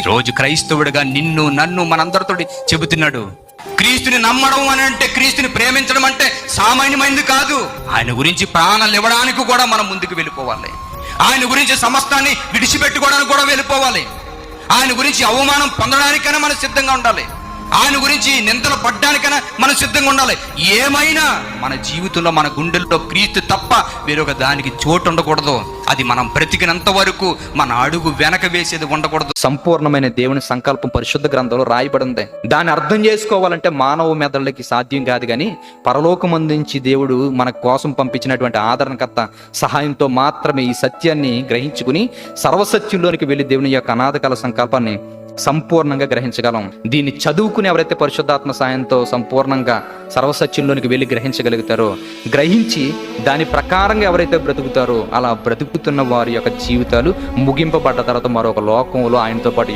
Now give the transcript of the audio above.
ఈరోజు క్రైస్తవుడిగా నిన్ను నన్ను మనందరితో చెబుతున్నాడు. క్రీస్తుని నమ్మడం అని అంటే, క్రీస్తుని ప్రేమించడం అంటే సామాన్యమైనది కాదు. ఆయన గురించి ప్రాణాలు ఇవ్వడానికి కూడా మనం ముందుకు వెళ్ళిపోవాలి. ఆయన గురించి సమస్తాన్ని విడిచిపెట్టుకోవడానికి కూడా వెళ్ళిపోవాలి. ఆయన గురించి అవమానం పొందడానికైనా మనం సిద్ధంగా ఉండాలి. ఆయన గురించి నిందలు పడ్డానికైనా మనం సిద్ధంగా ఉండాలి. ఏమైనా మన జీవితంలో, మన గుండెల్లో క్రీస్తు తప్ప వేరొక దానికి చోటు ఉండకూడదు. అది మనం బ్రతికినంత వరకు మన అడుగు వెనక వేసేది ఉండకూడదు. సంపూర్ణమైన దేవుని సంకల్పం పరిశుద్ధ గ్రంథంలో రాయబడింది. దాన్ని అర్థం చేసుకోవాలంటే మానవ మెదళ్ళకి సాధ్యం కాదు. కానీ పరలోకమందుంచి దేవుడు మన కోసం పంపించినటువంటి ఆదరణకర్త సహాయంతో మాత్రమే ఈ సత్యాన్ని గ్రహించుకుని సర్వసత్యంలోనికి వెళ్ళి దేవుని యొక్క అనాథకాల సంకల్పాన్ని సంపూర్ణంగా గ్రహించగలం. దీన్ని చదువుకుని ఎవరైతే పరిశుద్ధాత్మ సాయంతో సంపూర్ణంగా సర్వసత్యంలోనికి వెళ్ళి గ్రహించగలుగుతారో, గ్రహించి దాని ప్రకారంగా ఎవరైతే బ్రతుకుతారో, అలా బ్రతుకుతున్న వారి యొక్క జీవితాలు ముగింపబడ్డ తర్వాత మరొక లోకంలో ఆయనతో పాటు